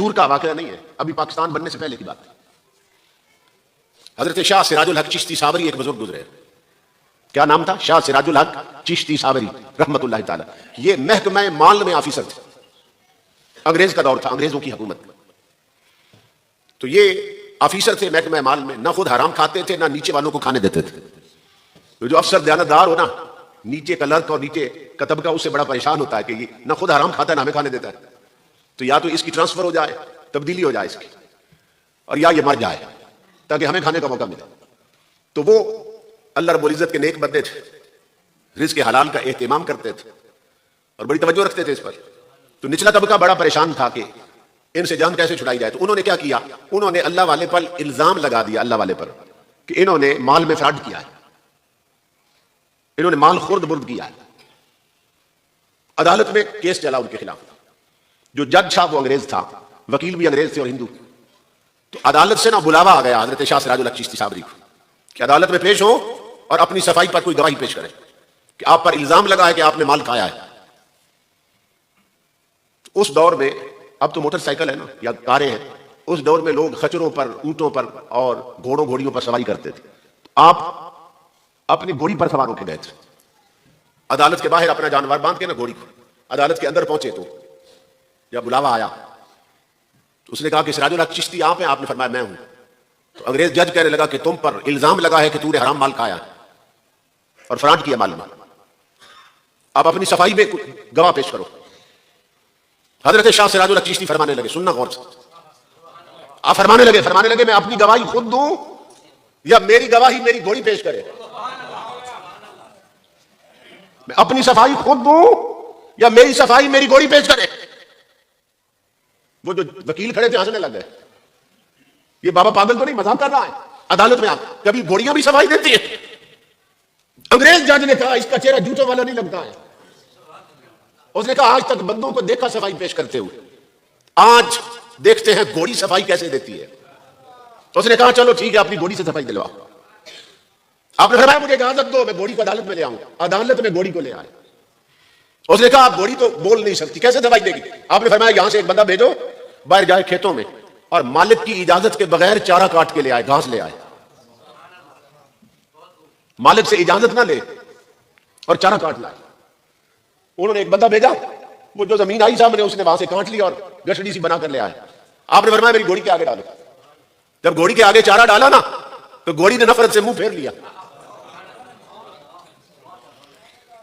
دور کا واقعہ نہیں ہے، ابھی پاکستان بننے سے پہلے کی بات ہے۔ حضرت شاہ سراج الحق چشتی صابری ایک بزرگ گزرے، کیا نام تھا؟ شاہ سراج الحق چشتی صابری رحمت اللہ تعالی۔ یہ محکمہ مال میں آفیسر تھے، انگریز کا دور تھا، انگریزوں کی حکومت۔ تو یہ آفیسر تھے محکمہ مال میں، نہ خود حرام کھاتے تھے نہ نیچے والوں کو کھانے دیتے تھے۔ تو جو افسر دیانتدار ہو نا، نیچے کا لرک اور نیچے کا طبقہ اس سے بڑا پریشان ہوتا ہے کہ یہ نہ خود حرام کھاتا ہے نہ ہمیں کھانے دیتا ہے، تو یا تو اس کی ٹرانسفر ہو جائے، تبدیلی ہو جائے اس کی، اور یا یہ مر جائے تاکہ ہمیں کھانے کا موقع ملے۔ تو وہ اللہ رب العزت کے نیک بندے تھے، رزق حلال کا اہتمام کرتے تھے اور بڑی توجہ رکھتے تھے اس پر۔ تو نچلا طبقہ بڑا پریشان تھا کہ ان سے جان کیسے چھڑائی جائے۔ تو انہوں نے کیا کیا؟ انہوں نے اللہ والے پر الزام لگا دیا، اللہ والے پر، کہ انہوں نے مال میں فراڈ کیا ہے، انہوں نے مال خورد برد کیا ہے۔ عدالت میں کیس چلا ان کے خلاف۔ جو جج صاحب وہ انگریز تھا، وکیل بھی انگریز تھے اور ہندو۔ تو عدالت سے نہ بلاوا آ گیا حضرت شاہ سراج الحق چشتی صابری کو کہ عدالت میں پیش ہو اور اپنی صفائی پر کوئی گواہی پیش کرے کہ آپ پر الزام لگا ہے کہ آپ نے مال کھایا ہے۔ اس دور میں، اب تو موٹر سائیکل ہے نا یا کاریں ہیں، اس دور میں لوگ خچروں پر، اونٹوں پر اور گھوڑوں گھوڑیوں پر سواری کرتے تھے۔ آپ اپنی گھوڑی پر سوار ہو کے گئے تھے، عدالت کے باہر اپنا جانور باندھ کے نا گھوڑی کو، عدالت کے اندر پہنچے تو جب بلاوا آیا تو اس نے کہا کہ سراج الحق چشتی آپ ہیں؟ آپ نے فرمایا میں ہوں۔ تو انگریز جج کہنے لگا کہ تم پر الزام لگا ہے کہ تو نے حرام مال کھایا اور فراڈ کیا مال میں، آپ اپنی صفائی میں گواہ پیش کرو۔ حضرت شاہ سراج الحق چشتی فرمانے لگے، سننا غور سے، آپ فرمانے لگے میں اپنی گواہی خود دوں یا میری گواہی میری گھوڑی پیش کرے؟ میں اپنی صفائی خود دوں یا میری صفائی میری گھوڑی پیش کرے؟ وہ جو وکیل کھڑے تھے ہنسنے لگ گئے، یہ بابا پاگل تو نہیں مذاق کر رہا ہے؟ عدالت میں آپ کبھی گھوڑیاں بھی صفائی دیتی ہیں؟ انگریز جج نے کہا اس کا چہرہ جوتوں والا نہیں لگتا ہے۔ اس نے کہا آج تک بندوں کو دیکھا صفائی پیش کرتے ہوئے، آج دیکھتے ہیں گھوڑی صفائی کیسے دیتی ہے۔ تو اس نے کہا چلو ٹھیک ہے، اپنی گھوڑی سے صفائی دلواؤ۔ آپ نے فرمایا مجھے اجازت دو، میں گھوڑی کو عدالت میں لے آؤں۔ عدالت میں گھوڑی کو لے آئے۔ اس نے کہا آپ گھوڑی تو بول نہیں سکتی، کیسے دوائی دے گی؟ آپ نے فرمایا یہاں سے ایک بندہ بھیجو، باہر جائے کھیتوں میں اور مالک کی اجازت کے بغیر چارہ کاٹ کے لے آئے، گھاس لے آئے۔ مالک سے اجازت نہ لے اور چارہ کاٹ لائے۔ انہوں نے ایک بندہ بھیجا، وہ جو زمین آئی سامنے اس نے وہاں سے کاٹ لی اور گٹڑی سی بنا کر لے آئے۔ آپ نے فرمایا میری گھوڑی کے آگے ڈالو۔ جب گھوڑی کے آگے چارہ ڈالا نا تو گھوڑی نے نفرت سے منہ پھیر لیا۔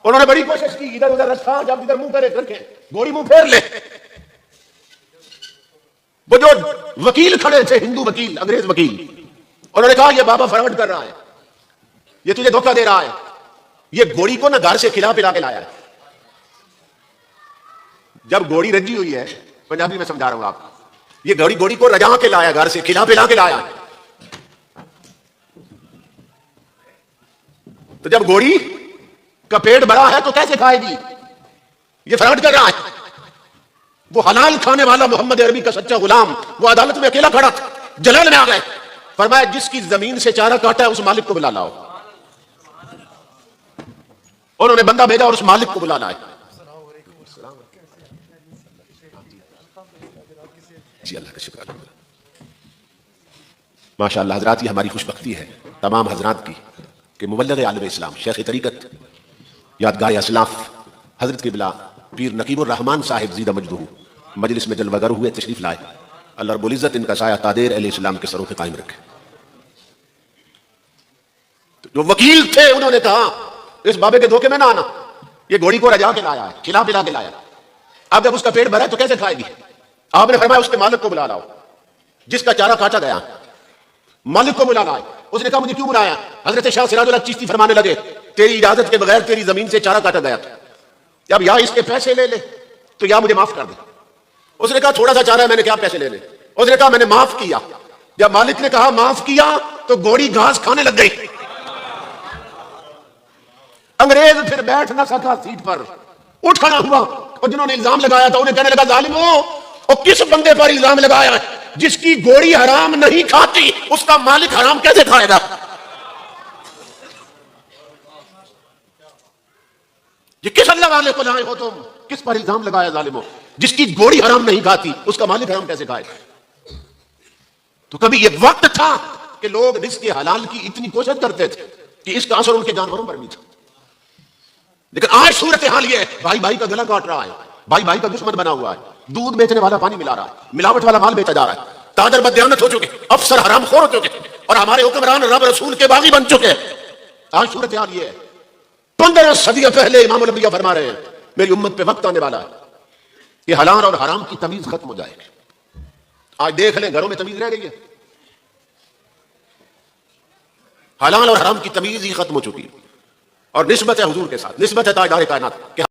انہوں نے بڑی کوشش کی، ادھر ادھر رکھا، جب ادھر منہ کرے رکھے گھوڑی منہ پھیر لے۔ وہ جو وکیل کھڑے تھے، ہندو وکیل، انگریز وکیل، انہوں نے کہا یہ بابا فراڈ کر رہا ہے، یہ تجھے دھوکہ دے رہا ہے، یہ گھوڑی کو نا گھر سے کھلا پلا کے لایا ہے۔ جب گھوڑی رجی ہوئی ہے، پنجابی میں سمجھا رہا ہوں آپ، یہ گھوڑی کو رجا کے لایا، گھر سے کھلا پلا کے لایا۔ تو جب گھوڑی کا پیٹ بڑا ہے تو کیسے کھائے گی؟ یہ فراڈ کر رہا ہے۔ وہ حلال کھانے والا محمد عربی کا سچا غلام وہ عدالت میں اکیلا کھڑا تھا، جلال میں آ گئے، فرمایا جس کی زمین سے چارہ کاٹا ہے اس مالک کو بلا لاؤ۔ انہوں نے بندہ بھیجا اور اس مالک کو بلا لائے۔ جی اللہ کا شکر، ماشاء اللہ حضرات، یہ ہماری خوش بختی ہے تمام حضرات کی کہ مبلغ عالم اسلام شیخ طریقت یادگار اسلاف حضرت قبلہ پیر نقیب الرحمان صاحب زیدہ مجدہ مجلس میں جلوہ گر ہوئے، تشریف لائے۔ اللہ رب العزت ان کا سایہ تادیر اہل اسلام کے سروں پہ قائم رکھے۔ جو وکیل تھے انہوں نے کہا اس بابے کے دھوکے میں نہ آنا، یہ گھوڑی کو رجا کے لایا ہے، کھلا پلا کے لایا۔ اب جب اس کا پیٹ بھرا ہے تو کیسے کھائے گی؟ آپ نے فرمایا اس کے مالک کو بلا لاؤ، جس کا چارہ کاٹا گیا، مالک کو بلا لائے۔ اس نے کہا مجھے کیوں بلایا؟ حضرت شاہ سراج الحق چشتی فرمانے لگے تیری اجازت کے بغیر تیری زمین سے چارہ کاٹا گیا تھا، اب یا اس کے پیسے لے لے تو یا مجھے معاف کر دے۔ اس نے کہا تھوڑا سا چارہ ہے، میں نے کیا پیسے لے لے؟ اس نے کہا میں نے معاف کیا۔ جب مالک نے کہا معاف کیا تو گھوڑی گھاس کھانے لگ گئی۔ انگریز پھر بیٹھ نہ سکا سیٹ پر، اٹھ کھڑا ہوا، اور جنہوں نے الزام لگایا تھا انہیں کہنے لگا ظالموں، اور کس بندے پر الزام لگایا ہے؟ جس کی گھوڑی حرام نہیں کھاتی اس کا مالک حرام کیسے کھائے گا؟ یہ کس اللہ والے کو لائے ہو تم؟ کس پر الزام لگایا ظالموں؟ جس کی گھوڑی حرام نہیں کھاتی اس کا مالک حرام کیسے کھائے؟ تو کبھی یہ وقت تھا کہ لوگ رزق حلال کی اتنی کوشش کرتے تھے کہ اس کا اثر ان کے جانوروں پر بھی تھا، لیکن آج صورتحال یہ ہے بھائی بھائی کا گلا کاٹ رہا ہے، بھائی بھائی کا دشمن بنا ہوا ہے، دودھ بیچنے والا پانی ملا رہا ہے، ملاوٹ والا مال بیچا جا رہا ہے، تاجر بددیانت ہو چکے، افسر حرام خور ہو چکے، اور ہمارے حکمران رب رسول کے باغی بن چکے۔ آج صورتحال یہ ہے، 15 صدیاں پہلے امام الانبیاء فرما رہے ہیں میری امت پہ وقت آنے والا ہے کہ حلال اور حرام کی تمیز ختم ہو جائے گی۔ آج دیکھ لیں گھروں میں تمیز رہ گئی ہے، حلال اور حرام کی تمیز ہی ختم ہو چکی ہے، اور نسبت ہے حضور کے ساتھ، نسبت ہے تاجدار کائنات کہ